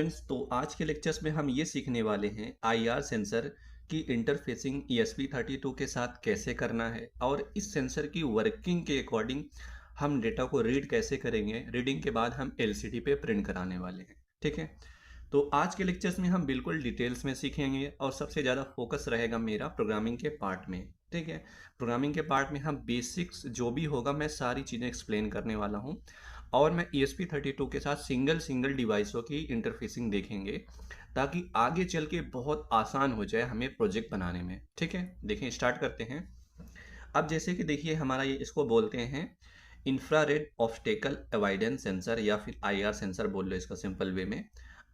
Students, तो आज के लेक्चर्स में हम ये सीखने वाले हैं आईआर सेंसर की इंटरफेसिंग ESP32 के साथ कैसे करना है और इस सेंसर की वर्किंग के अकॉर्डिंग हम डेटा को रीड कैसे करेंगे। रीडिंग के बाद हम एलसीडी पे प्रिंट कराने वाले हैं। ठीक है, तो आज के लेक्चर्स में हम बिल्कुल डिटेल्स में सीखेंगे और सबसे ज़्यादा फोकस रहेगा मेरा प्रोग्रामिंग के पार्ट में। ठीक है, प्रोग्रामिंग के पार्ट में हम बेसिक्स जो भी होगा मैं सारी चीज़ें एक्सप्लेन करने वाला हूँ और मैं ESP32 के साथ सिंगल सिंगल डिवाइसों की इंटरफेसिंग देखेंगे ताकि आगे चल के बहुत आसान हो जाए हमें प्रोजेक्ट बनाने में। ठीक है, देखिए स्टार्ट करते हैं। अब जैसे कि देखिए हमारा ये इसको बोलते हैं इंफ्रारेड ऑब्स्टेकल अवॉइडेंस सेंसर या फिर IR सेंसर बोल लो इसका सिंपल वे में।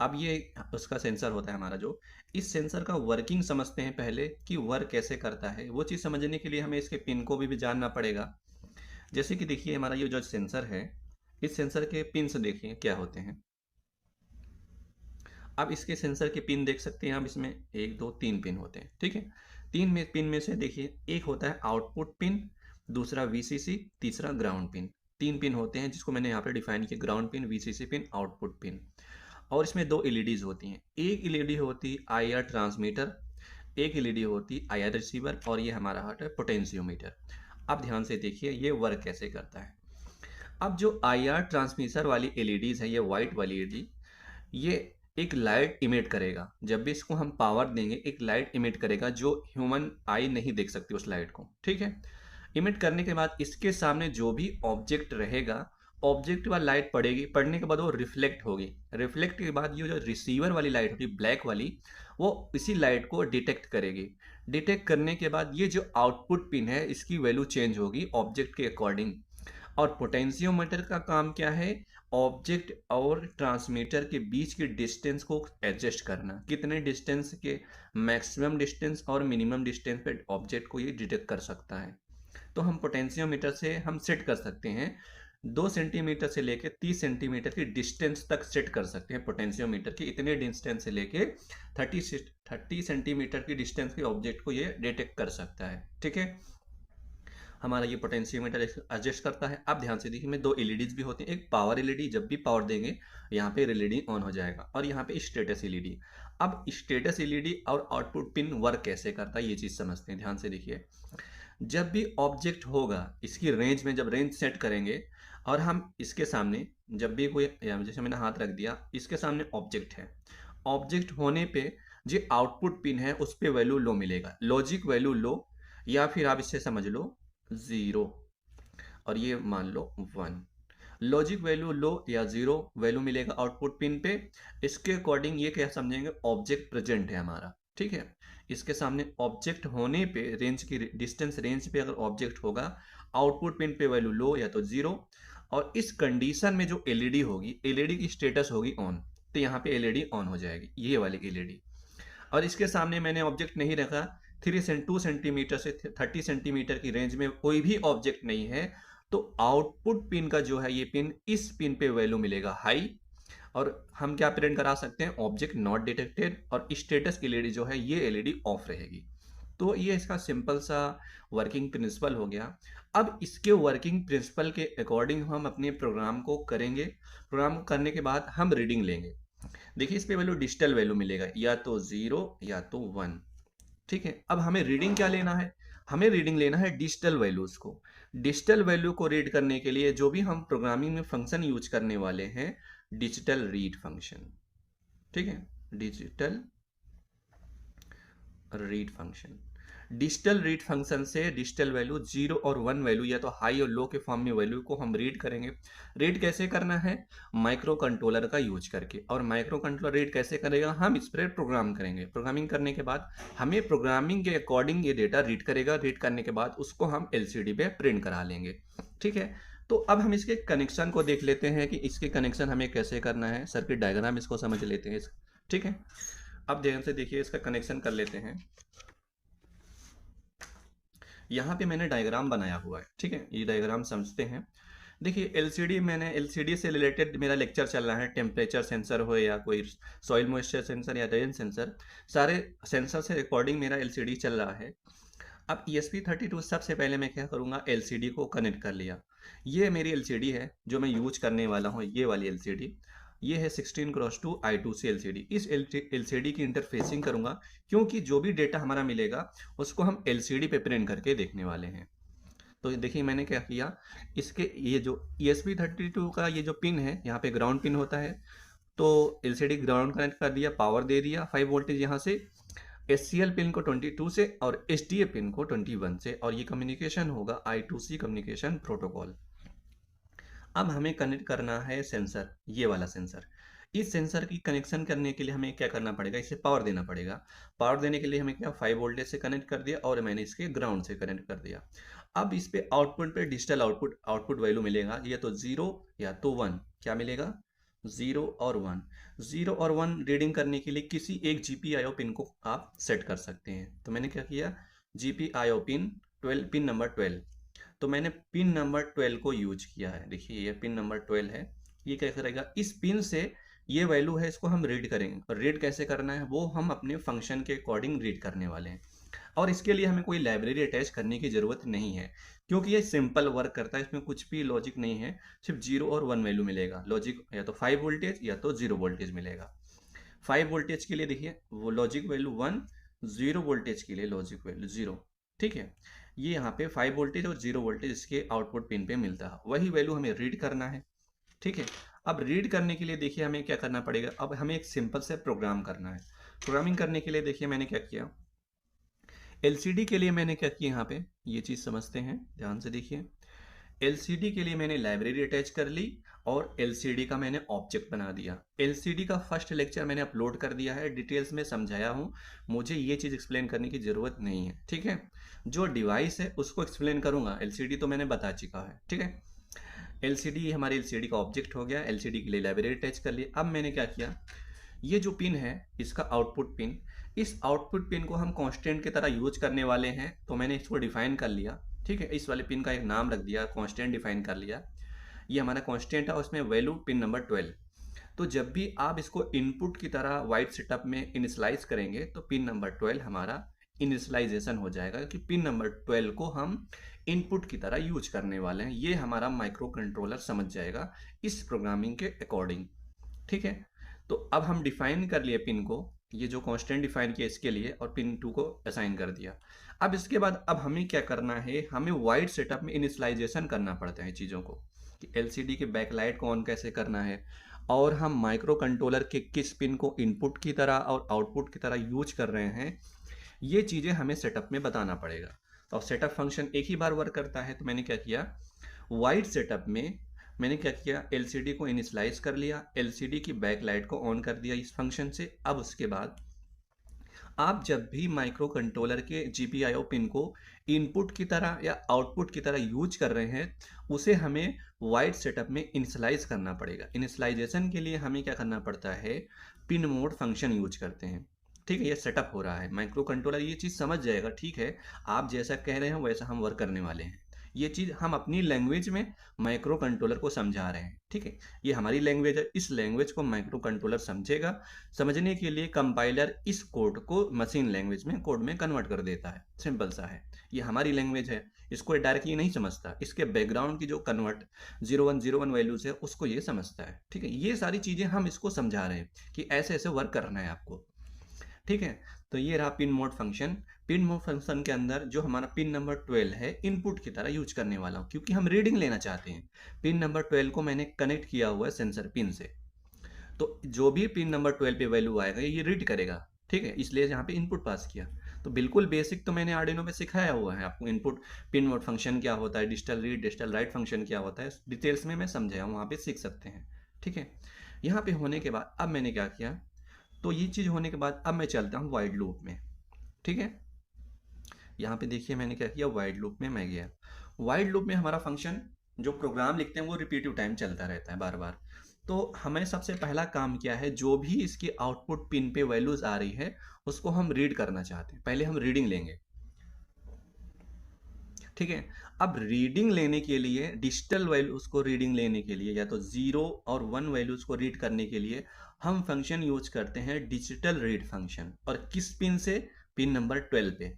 अब ये उसका सेंसर होता है हमारा। जो इस सेंसर का वर्किंग समझते हैं पहले कि वर्क कैसे करता है। वो चीज़ समझने के लिए हमें इसके पिन को भी जानना पड़ेगा। जैसे कि देखिए हमारा ये जो सेंसर है, इस सेंसर के पिन से देखिए क्या होते हैं। अब इसके सेंसर के पिन देख सकते हैं आप, इसमें 1 2 3 पिन होते हैं। ठीक है, पिन में से देखिए एक होता है आउटपुट पिन, दूसरा VCC, तीसरा ग्राउंड पिन। 3 पिन होते हैं जिसको मैंने यहाँ पे डिफाइन किया, ground pin, VCC pin, output pin. और इसमें 2 LEDs होती हैं। एक LED होती IR ट्रांसमीटर, एक LED होती IR रिसीवर और ये हमारा हट है पोटेंशियोमीटर। अब ध्यान से देखिए ये वर्क कैसे करता है। अब जो IR ट्रांसमीटर वाली LEDs है, ये वाइट वाली LED, ये एक लाइट इमिट करेगा। जब भी इसको हम पावर देंगे एक लाइट इमिट करेगा जो ह्यूमन आई नहीं देख सकती उस लाइट को। ठीक है, इमिट करने के बाद इसके सामने जो भी ऑब्जेक्ट रहेगा, ऑब्जेक्ट वाली लाइट पड़ेगी, पड़ने के बाद वो रिफ्लेक्ट होगी। रिफ्लेक्ट के बाद ये जो रिसीवर वाली लाइट होगी ब्लैक वाली, वो इसी लाइट को डिटेक्ट करेगी। डिटेक्ट करने के बाद ये जो आउटपुट पिन है इसकी वैल्यू चेंज होगी ऑब्जेक्ट के अकॉर्डिंग। और पोटेंशियोमीटर का काम क्या है, ऑब्जेक्ट और ट्रांसमीटर के बीच के डिस्टेंस को एडजस्ट करना। कितने डिस्टेंस के, मैक्सिमम डिस्टेंस और मिनिमम डिस्टेंस पे ऑब्जेक्ट को ये डिटेक्ट कर सकता है। तो हम पोटेंशियोमीटर से हम सेट कर सकते हैं 2 सेंटीमीटर से लेके 30 सेंटीमीटर की डिस्टेंस तक सेट कर सकते हैं पोटेंशियोमीटर की। इतने डिस्टेंस से लेके 30 सेंटीमीटर की डिस्टेंस के ऑब्जेक्ट को ये डिटेक्ट कर सकता है। ठीक है, हमारा ये पोटेंशियोमीटर एडजस्ट करता है। अब ध्यान से देखिए, में 2 LEDs भी होती हैं। एक पावर LED, जब भी पावर देंगे यहाँ पे LED ऑन हो जाएगा, और यहाँ पे स्टेटस LED। अब स्टेटस LED और आउटपुट पिन वर्क कैसे करता है ये चीज़ समझते हैं। ध्यान से देखिए, जब भी ऑब्जेक्ट होगा इसकी रेंज में, जब रेंज सेट करेंगे और हम इसके सामने जब भी कोई, जैसे मैंने हाथ रख दिया, इसके सामने ऑब्जेक्ट है, ऑब्जेक्ट होने पे जो आउटपुट पिन है उस पर वैल्यू लो मिलेगा, लॉजिक वैल्यू लो, या फिर आप इससे समझ लो 0 और ये मान लो 1। लॉजिक वैल्यू लो या 0 वैल्यू मिलेगा आउटपुट पिन पे। इसके अकॉर्डिंग ये क्या समझेंगे, ऑब्जेक्ट प्रेजेंट है हमारा। ठीक है, इसके सामने ऑब्जेक्ट होने पे रेंज की डिस्टेंस रेंज पे अगर ऑब्जेक्ट होगा, आउटपुट पिन पे वैल्यू लो या तो 0। और इस कंडीशन में जो LED होगी, LED की स्टेटस होगी ऑन, तो यहाँ पे LED ऑन हो जाएगी, ये वाली LED। और इसके सामने मैंने ऑब्जेक्ट नहीं रखा, 2 सेंटीमीटर से 30 सेंटीमीटर की रेंज में कोई भी ऑब्जेक्ट नहीं है, तो आउटपुट पिन का जो है ये पिन, इस पिन पे वैल्यू मिलेगा हाई, और हम क्या प्रिंट करा सकते हैं, ऑब्जेक्ट नॉट डिटेक्टेड, और स्टेटस LED जो है ये LED ऑफ रहेगी। तो ये इसका सिंपल सा वर्किंग प्रिंसिपल हो गया। अब इसके वर्किंग प्रिंसिपल के अकॉर्डिंग हम अपने प्रोग्राम को करेंगे। प्रोग्राम करने के बाद हम रीडिंग लेंगे। देखिए इस पे वैल्यू डिजिटल वैल्यू मिलेगा, या तो 0 या तो 1। ठीक है, अब हमें रीडिंग क्या लेना है, हमें रीडिंग लेना है डिजिटल वैल्यूज को। डिजिटल वैल्यू को रीड करने के लिए जो भी हम प्रोग्रामिंग में फंक्शन यूज करने वाले हैं, डिजिटल रीड फंक्शन। ठीक है, digital read function. Digital read function से डिजिटल वैल्यू 0 और 1 वैल्यू, या तो हाई और लो के फॉर्म में वैल्यू को हम रीड करेंगे। रीड कैसे करना है, माइक्रो कंट्रोलर का यूज करके। और माइक्रो कंट्रोलर रीड कैसे करेगा, हम इस पर प्रोग्राम करेंगे। प्रोग्रामिंग करने के बाद हमें प्रोग्रामिंग के अकॉर्डिंग ये डेटा रीड करेगा। रीड करने के बाद उसको हम LCD पे प्रिंट करा लेंगे। ठीक है, तो अब हम इसके कनेक्शन को देख लेते हैं कि इसके कनेक्शन हमें कैसे करना है। सर्किट डायग्राम इसको समझ लेते हैं। ठीक है, अब ध्यान से देखिए, इसका कनेक्शन कर लेते हैं। यहाँ पे मैंने डायग्राम बनाया हुआ है। ठीक है, ये डायग्राम समझते हैं। देखिए LCD से रिलेटेड मेरा लेक्चर चल रहा है। टेम्परेचर सेंसर हो या कोई सॉइल मॉइस्चर सेंसर या रेन सेंसर, सारे सेंसर से रिकॉर्डिंग मेरा LCD चल रहा है। अब ESP32 सबसे पहले मैं क्या करूँगा, LCD को कनेक्ट कर लिया। ये मेरी LCD है जो मैं यूज करने वाला हूँ, ये वाली LCD। ये है 16x2 I2C LCD। इस LCD की इंटरफेसिंग करूंगा क्योंकि जो भी डेटा हमारा मिलेगा उसको हम LCD पे प्रिंट करके देखने वाले हैं। तो देखिए मैंने क्या किया, इसके ये जो ESP32 का ये जो पिन है, यहाँ पे ग्राउंड पिन होता है, तो LCD ग्राउंड कनेक्ट कर दिया, पावर दे दिया 5 वोल्टेज यहाँ से, SCL पिन को 22 से और SDA पिन को 21 से, और ये कम्युनिकेशन होगा I2C कम्युनिकेशन प्रोटोकॉल। अब हमें कनेक्ट करना है सेंसर, ये वाला सेंसर। इस सेंसर की कनेक्शन करने के लिए हमें क्या करना पड़ेगा, इसे पावर देना पड़ेगा। पावर देने के लिए हमें क्या 5 वोल्टेज से कनेक्ट कर दिया और मैंने इसके ग्राउंड से कनेक्ट कर दिया। अब इस पे आउटपुट पे डिजिटल आउटपुट वैल्यू मिलेगा, या तो 0 या तो 1। क्या मिलेगा, 0 और 1। 0 और 1 रीडिंग करने के लिए किसी एक GPIO पिन को आप सेट कर सकते हैं। तो मैंने क्या किया, GPIO पिन 12, पिन नंबर 12, तो मैंने पिन नंबर 12 को यूज किया है। देखिए ये पिन नंबर 12 है। ये क्या करेगा, इस पिन से ये वैल्यू है, इसको हम रीड करेंगे। और रीड कैसे करना है वो हम अपने फंक्शन के अकॉर्डिंग रीड करने वाले हैं, और इसके लिए हमें कोई लाइब्रेरी अटैच करने की ज़रूरत नहीं है, क्योंकि ये सिंपल वर्क करता है, इसमें कुछ भी लॉजिक नहीं है, सिर्फ 0 और 1 वैल्यू मिलेगा। लॉजिक या तो 5 वोल्टेज या तो 0 वोल्टेज मिलेगा। 5 वोल्टेज के लिए देखिए वो लॉजिक वैल्यू 1, 0 वोल्टेज के लिए लॉजिक वैल्यू 0। ठीक है, ये यहाँ पे 5 वोल्टेज और 0 वोल्टेज इसके आउटपुट पिन पे मिलता है, वही वैल्यू हमें रीड करना है। ठीक है, अब रीड करने के लिए देखिए हमें क्या करना पड़ेगा, अब हमें एक सिंपल से प्रोग्राम करना है। प्रोग्रामिंग करने के लिए देखिए मैंने क्या किया, LCD के लिए मैंने क्या किया, यहाँ पे ये चीज़ समझते हैं, ध्यान से देखिए। LCD के लिए मैंने लाइब्रेरी अटैच कर ली और LCD का मैंने ऑब्जेक्ट बना दिया। LCD का फर्स्ट लेक्चर मैंने अपलोड कर दिया है, डिटेल्स में समझाया हूँ, मुझे ये चीज़ एक्सप्लेन करने की ज़रूरत नहीं है। ठीक है, जो डिवाइस है उसको एक्सप्लेन करूँगा, LCD तो मैंने बता चुका है। ठीक है, LCD हमारे LCD का ऑब्जेक्ट हो गया, LCD के लिए लाइब्रेरी अटैच कर ली। अब मैंने क्या किया, ये जो पिन है इसका आउटपुट पिन, इस आउटपुट पिन को हम कांस्टेंट की तरह यूज करने वाले हैं, तो मैंने इसको डिफाइन कर लिया। ठीक है, इस वाले पिन का एक नाम रख दिया, कांस्टेंट डिफाइन कर लिया। ये हमारा कांस्टेंट है, उसमें वैल्यू पिन नंबर 12। तो जब भी आप इसको इनपुट की तरह वाइट सेटअप में इनिशलाइज करेंगे तो पिन नंबर 12 हमारा इनिशलाइजेशन हो जाएगा, कि पिन नंबर 12 को हम इनपुट की तरह यूज करने वाले हैं। ये हमारा माइक्रो कंट्रोलर समझ जाएगा इस प्रोग्रामिंग के अकॉर्डिंग। ठीक है, तो अब हम डिफाइन कर लिए पिन को, ये जो कांस्टेंट डिफाइन किया इसके लिए, और पिन 2 को असाइन कर दिया। अब इसके बाद अब हमें क्या करना है, हमें वाइड सेटअप में इनिशियलाइजेशन करना पड़ता है चीज़ों को, कि LCD के बैकलाइट को ऑन कैसे करना है, और हम माइक्रो कंट्रोलर के किस पिन को इनपुट की तरह और आउटपुट की तरह यूज कर रहे हैं, ये चीज़ें हमें सेटअप में बताना पड़ेगा। और सेटअप फंक्शन एक ही बार वर्क करता है, तो मैंने क्या किया, वाइड सेटअप में मैंने क्या किया, LCD को इनिशलाइज कर लिया, LCD की बैक लाइट को ऑन कर दिया इस फंक्शन से। अब उसके बाद आप जब भी माइक्रो कंट्रोलर के GPIO पिन को इनपुट की तरह या आउटपुट की तरह यूज कर रहे हैं, उसे हमें वाइड सेटअप में इनिशलाइज करना पड़ेगा। इनिशलाइजेशन के लिए हमें क्या करना पड़ता है, पिन मोड फंक्शन यूज करते हैं। ठीक है, ये सेटअप हो रहा है, माइक्रो कंट्रोलर ये चीज़ समझ जाएगा। ठीक है, आप जैसा कह रहे हैं वैसा हम वर्क करने वाले हैं। ये चीज़ हम अपनी लैंग्वेज में माइक्रो कंट्रोलर को समझा रहे हैं। ठीक है, ये हमारी लैंग्वेज है, इस लैंग्वेज को माइक्रो कंट्रोलर समझेगा। समझने के लिए कंपाइलर इस कोड को मशीन लैंग्वेज में कोड में कन्वर्ट कर देता है, सिंपल सा है। ये हमारी लैंग्वेज है, इसको डायरेक्टली नहीं समझता, इसके बैकग्राउंड की जो कन्वर्ट 0101 वैल्यूज है उसको ये समझता है। ठीक है, ये सारी चीज़ें हम इसको समझा रहे हैं कि ऐसे ऐसे वर्क करना है आपको। ठीक है, तो ये रहा pin mode function. Pin mode function के अंदर जो हमारा पिन नंबर 12 है, इनपुट की तरह यूज करने वाला हूँ, क्योंकि हम रीडिंग लेना चाहते हैं। पिन नंबर 12 को मैंने कनेक्ट किया हुआ है सेंसर पिन से, तो जो भी पिन नंबर 12 पे वैल्यू आएगा ये रीड करेगा। ठीक है, इसलिए यहाँ पे इनपुट पास किया। तो बिल्कुल बेसिक तो मैंने आर्डिनो में सिखाया हुआ है आपको, इनपुट पिन मोड फंक्शन क्या होता है, digital read digital right function क्या होता है, डिटेल्स में मैं समझाया हूँ, वहाँ पे सीख सकते हैं। ठीक है, यहाँ पे होने के बाद अब मैंने क्या किया, तो ये चीज़ होने के बाद अब मैं चलता हूँ वाइड लूप में। ठीक है, यहाँ पे देखिए मैंने क्या किया, वाइड लूप में मैं गया। वाइड लूप में हमारा फंक्शन जो प्रोग्राम लिखते हैं वो रिपीटिव टाइम चलता रहता है बार बार। तो हमें सबसे पहला काम क्या है, जो भी इसकी आउटपुट पिन पे वैल्यूज आ रही है उसको हम रीड करना चाहते हैं, पहले हम रीडिंग लेंगे। ठीक है, अब रीडिंग लेने के लिए डिजिटल वैल्यूज को रीडिंग लेने के लिए, या तो 0 और 1 वैल्यूज को रीड करने के लिए हम फंक्शन यूज करते हैं डिजिटल रीड फंक्शन। और किस पिन से, पिन नंबर 12 पे।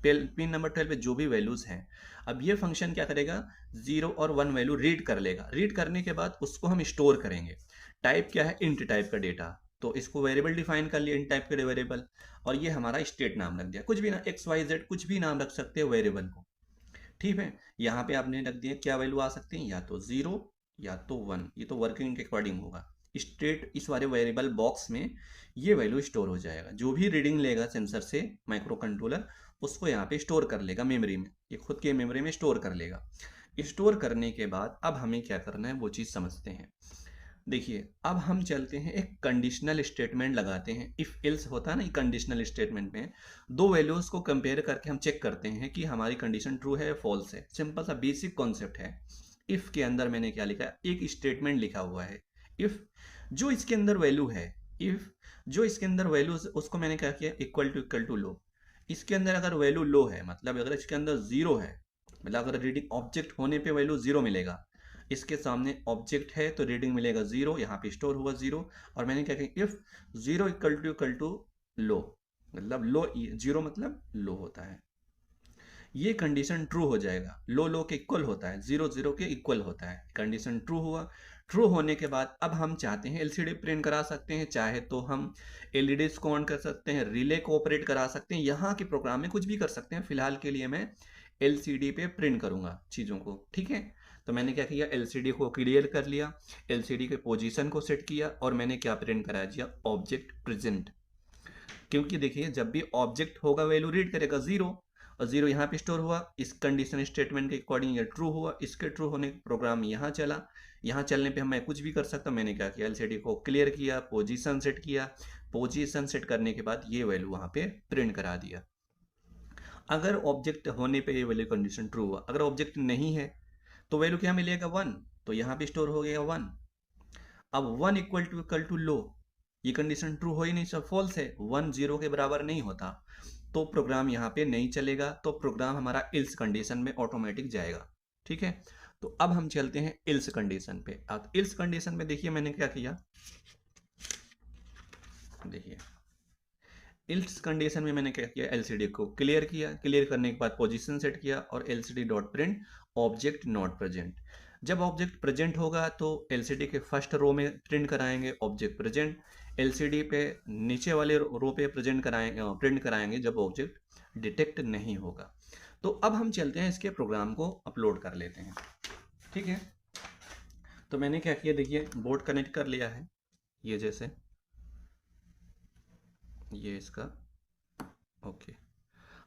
पिन नंबर 12 पे जो भी वैल्यूज़ हैं, अब ये फंक्शन क्या करेगा, 0 और 1 वैल्यू रीड कर लेगा। रीड करने के बाद उसको हम स्टोर करेंगे। टाइप क्या है, इंट टाइप का डेटा, तो इसको वेरिएबल डिफाइन कर लिया, इंट टाइप का वेरिएबल, और ये हमारा स्टेट नाम रख दिया। कुछ भी ना, एक्स वाई जेड कुछ भी नाम रख सकते हैं वेरिएबल को, ठीक है। यहाँ पे आपने रख दिया, क्या वैल्यू आ सकती है, या तो 0 या तो 1, ये तो वर्किंग के अकॉर्डिंग होगा। स्टेट इस वाले वेरिएबल बॉक्स में ये वैल्यू स्टोर हो जाएगा। जो भी रीडिंग लेगा सेंसर से माइक्रो कंट्रोलर, उसको यहाँ पे स्टोर कर लेगा मेमोरी में, ये खुद के मेमोरी में स्टोर कर लेगा। स्टोर करने के बाद अब हमें क्या करना है वो चीज़ समझते हैं। देखिए, अब हम चलते हैं, एक कंडीशनल स्टेटमेंट लगाते हैं। इफ एल्स होता है ना, कंडीशनल स्टेटमेंट में दो वैल्यूज को कंपेयर करके हम चेक करते हैं कि हमारी कंडीशन ट्रू है या फॉल्स है। सिंपल सा बेसिक कॉन्सेप्ट है। इफ के अंदर मैंने क्या लिखा है, एक स्टेटमेंट लिखा हुआ है। इफ जो इसके अंदर वैल्यू है, इफ जो इसके अंदर वैल्यू, उसको मैंने क्या किया, इक्वल टू लो। इसके अंदर अगर वैल्यू लो है, मतलब अगर इसके अंदर जीरो है, मतलब अगर रीडिंग ऑब्जेक्ट होने पे वैल्यू जीरो मिलेगा, इसके सामने ऑब्जेक्ट है तो रीडिंग मिलेगा जीरो, यहाँ पे स्टोर हुआ जीरो। और मैंने क्या किया, if zero equal to low, मतलब लो, जीरो मतलब लो होता है, ये कंडीशन ट्रू हो जाएगा। लो लो के इक्वल होता है, जीरो जीरो के इक्वल होता है, कंडीशन ट्रू हुआ। ट्रू होने के बाद अब हम चाहते हैं एलसीडी प्रिंट करा सकते हैं, चाहे तो हम एलईडीज को ऑन कर सकते हैं, रिले को ऑपरेट करा सकते हैं, यहाँ के प्रोग्राम में कुछ भी कर सकते हैं। फिलहाल के लिए मैं एलसीडी पे प्रिंट करूंगा चीज़ों को, ठीक है। तो मैंने क्या किया, एलसीडी को क्लियर कर लिया, एलसीडी के पोजीशन को सेट किया, और मैंने क्या प्रिंट करा दिया, ऑब्जेक्ट प्रेजेंट। क्योंकि देखिए, जब भी ऑब्जेक्ट होगा वैल्यू रीड करेगा जीरो, और जीरो यहाँ पे स्टोर हुआ, इस कंडीशन स्टेटमेंट के अकॉर्डिंग ये ट्रू हुआ। इसके ट्रू होने का प्रोग्राम यहाँ चला, यहाँ चलने पे मैं कुछ भी कर सकता। मैंने क्या किया, एलसीडी को क्लियर किया, पोजीशन सेट किया, पोजीशन सेट करने के बाद ये वैल्यू वहाँ पे प्रिंट करा दिया। अगर ऑब्जेक्ट होने पे ये वैल्यू कंडीशन ट्रू हुआ, अगर ऑब्जेक्ट नहीं है तो वैल्यू क्या मिलेगा, 1, तो यहाँ पे स्टोर हो गया 1। अब 1 इक्वल टू लो, ये कंडीशन ट्रू हो ही नहीं, सब फॉल्स है, 1 0 के बराबर नहीं होता, तो प्रोग्राम यहाँ पे नहीं चलेगा, तो प्रोग्राम हमारा इल्स कंडीशन में ऑटोमेटिक जाएगा, ठीक है। तो अब हम चलते हैं इल्स कंडीशन पे। अब इल्स कंडीशन में देखिए मैंने क्या किया, देखिए इल्स कंडीशन में मैंने क्या किया, एलसीडी को क्लियर किया, क्लियर करने के बाद पोजीशन सेट किया, और LCD dot print object not present. जब ऑब्जेक्ट प्रेजेंट होगा तो एलसीडी के फर्स्ट रो में प्रिंट कराएंगे ऑब्जेक्ट प्रेजेंट, एलसीडी पे नीचे वाले रो पे प्रिंट कराएंगे जब ऑब्जेक्ट डिटेक्ट नहीं होगा। तो अब हम चलते हैं, इसके प्रोग्राम को अपलोड कर लेते हैं, ठीक है। तो मैंने क्या किया, देखिए बोर्ड कनेक्ट कर लिया है, ये जैसे ये इसका, ओके,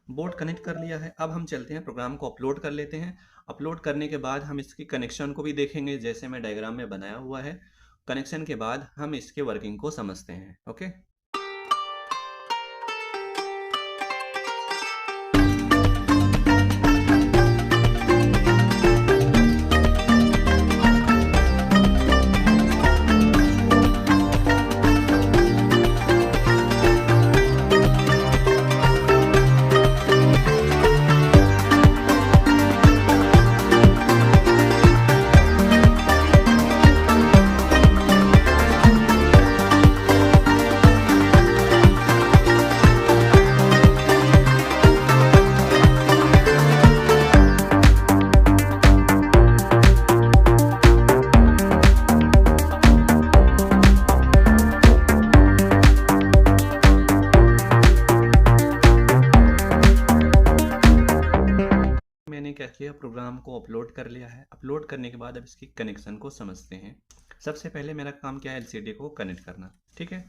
बोर्ड कनेक्ट कर लिया है। अब हम चलते हैं प्रोग्राम को अपलोड कर लेते हैं। अपलोड करने के बाद हम इसकी कनेक्शन को भी देखेंगे, जैसे मैं डायग्राम में बनाया हुआ है। कनेक्शन के बाद हम इसके वर्किंग को समझते हैं, ओके। मैंने क्या किया, प्रोग्राम को अपलोड कर लिया है। अपलोड करने के बाद अब इसकी कनेक्शन को समझते हैं। सबसे पहले मेरा काम क्या है, एलसीडी को कनेक्ट करना, ठीक है।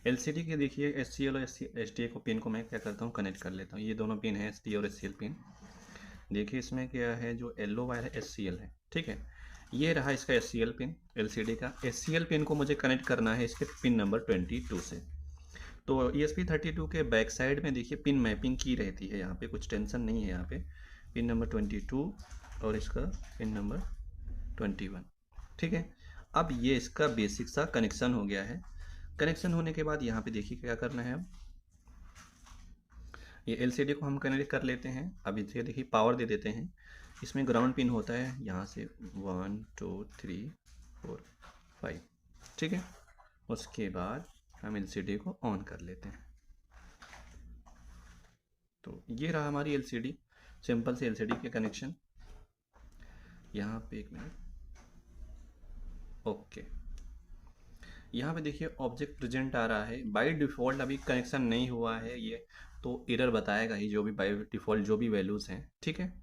एलसीडी के देखिए एससीएल और एसटीए को पिन को मैं क्या करता हूँ, कनेक्ट कर लेता हूँ। ये दोनों पिन है, एसटीए और एससीएल पिन। देखिए इसमें क्या है, जो येलो वायर है एससीएल है, ठीक है। ये रहा इसका एससीएल पिन, एलसीडी का। एससीएल पिन को मुझे कनेक्ट करना है इसके पिन नंबर 22 से। तो ESP32 के बैक साइड में देखिए पिन मैपिंग की रहती है, यहाँ पे कुछ टेंशन नहीं है। यहाँ पे पिन नंबर 22 और इसका पिन नंबर 21, ठीक है। अब ये इसका बेसिक सा कनेक्शन हो गया है। कनेक्शन होने के बाद यहाँ पे देखिए क्या करना है, अब ये एलसीडी को हम कनेक्ट कर लेते हैं। अब इसे देखिए पावर दे देते हैं। इसमें ग्राउंड पिन होता है, यहाँ से 1 2 3 4 5, ठीक है। उसके बाद हम एलसीडी को ऑन कर लेते हैं। तो ये रहा हमारी एलसीडी, सिंपल से एलसीडी के कनेक्शन। यहाँ पे एक मिनट, ओके, यहाँ पे देखिए ऑब्जेक्ट प्रेजेंट आ रहा है, बाय डिफ़ॉल्ट अभी कनेक्शन नहीं हुआ है ये, तो एरर बताएगा ही, जो भी बाय डिफ़ॉल्ट जो भी वैल्यूज़ हैं, ठीक है।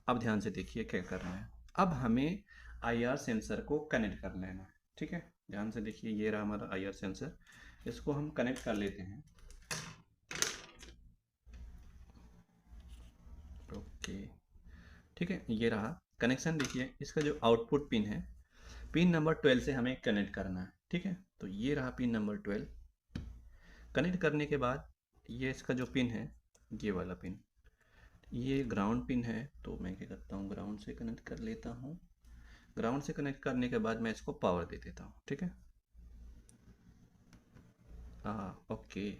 अब ध्यान से देखिए क्या करना है। अब हमें आईआर सेंसर को कनेक्ट कर लेना है, ठीक है। ध्यान से देखिए, ये रहा हमारा आईआर सेंसर, इसको हम कनेक्ट कर लेते हैं। ओके, ठीक है, ये रहा कनेक्शन। देखिए इसका जो आउटपुट पिन है, पिन नंबर 12 से हमें कनेक्ट करना है, ठीक है। तो ये रहा पिन नंबर 12। कनेक्ट करने के बाद ये इसका जो पिन है, ये वाला पिन, ये ग्राउंड पिन है, तो मैं क्या करता हूँ, ग्राउंड से कनेक्ट कर लेता हूँ। ग्राउंड से कनेक्ट करने के बाद मैं इसको पावर दे देता हूँ, ठीक है। ओके,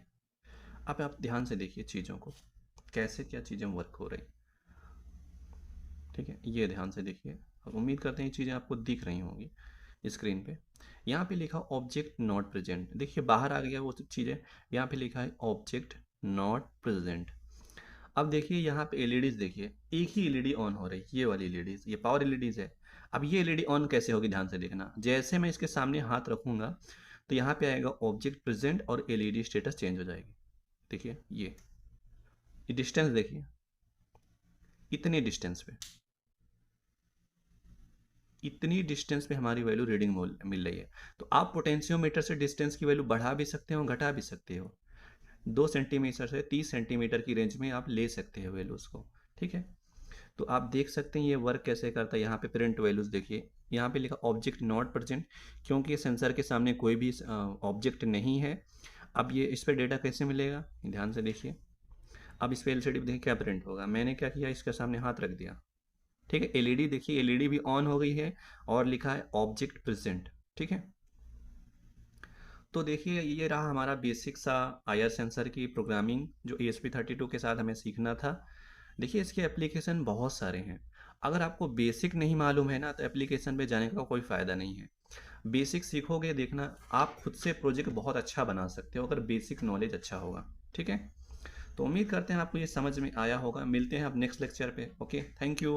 अब आप ध्यान से देखिए चीज़ों को, कैसे क्या चीज़ें वर्क हो रही, ठीक है। ये ध्यान से देखिए, अब उम्मीद करते हैं ये चीज़ें आपको दिख रही होंगी स्क्रीन पे। यहाँ पे लिखा ऑब्जेक्ट नॉट प्रेजेंट, देखिए बाहर आ गया वो सब चीज़ें। यहाँ पे लिखा है ऑब्जेक्ट नॉट प्रेजेंट। अब देखिए यहाँ पे एलईडीज, देखिए एक ही एलईडी ऑन हो रही है, ये वाली एलईडीज, ये पावर एलईडीज है। अब ये एलईडी ऑन कैसे होगी, ध्यान से देखना। जैसे मैं इसके सामने हाथ रखूंगा तो यहाँ पे आएगा ऑब्जेक्ट प्रेजेंट और एलईडी स्टेटस चेंज हो जाएगी। देखिए ये डिस्टेंस देखिए, इतनी डिस्टेंस पे, इतनी डिस्टेंस पे हमारी वैल्यू रीडिंग मिल रही है। तो आप पोटेंशियोमीटर से डिस्टेंस की वैल्यू बढ़ा भी सकते हो, घटा भी सकते हो। 2 सेंटीमीटर से 30 सेंटीमीटर की रेंज में आप ले सकते हो वैल्यूज़ को, ठीक है। तो आप देख सकते हैं ये वर्क कैसे करता है। यहाँ पे प्रिंट वैल्यूज़ देखिए, यहाँ पे लिखा ऑब्जेक्ट नॉट प्रेजेंट, क्योंकि सेंसर के सामने कोई भी ऑब्जेक्ट नहीं है। अब ये इस पर डेटा कैसे मिलेगा, ध्यान से देखिए। अब इस पर एलसीडी देखिए क्या प्रिंट होगा। मैंने क्या किया, इसके सामने हाथ रख दिया, ठीक है। एलईडी देखिए, एलईडी भी ऑन हो गई है और लिखा है ऑब्जेक्ट प्रेजेंट, ठीक है। तो देखिए ये रहा हमारा बेसिक सा आईआर सेंसर की प्रोग्रामिंग, जो ESP32 के साथ हमें सीखना था। देखिए इसके एप्लीकेशन बहुत सारे हैं। अगर आपको बेसिक नहीं मालूम है ना, तो एप्लीकेशन पे जाने का कोई फ़ायदा नहीं है। बेसिक सीखोगे, देखना आप खुद से प्रोजेक्ट बहुत अच्छा बना सकते हो अगर बेसिक नॉलेज अच्छा होगा, ठीक है। तो उम्मीद करते हैं आपको ये समझ में आया होगा। मिलते हैं अब नेक्स्ट लेक्चर पे। Okay, thank you.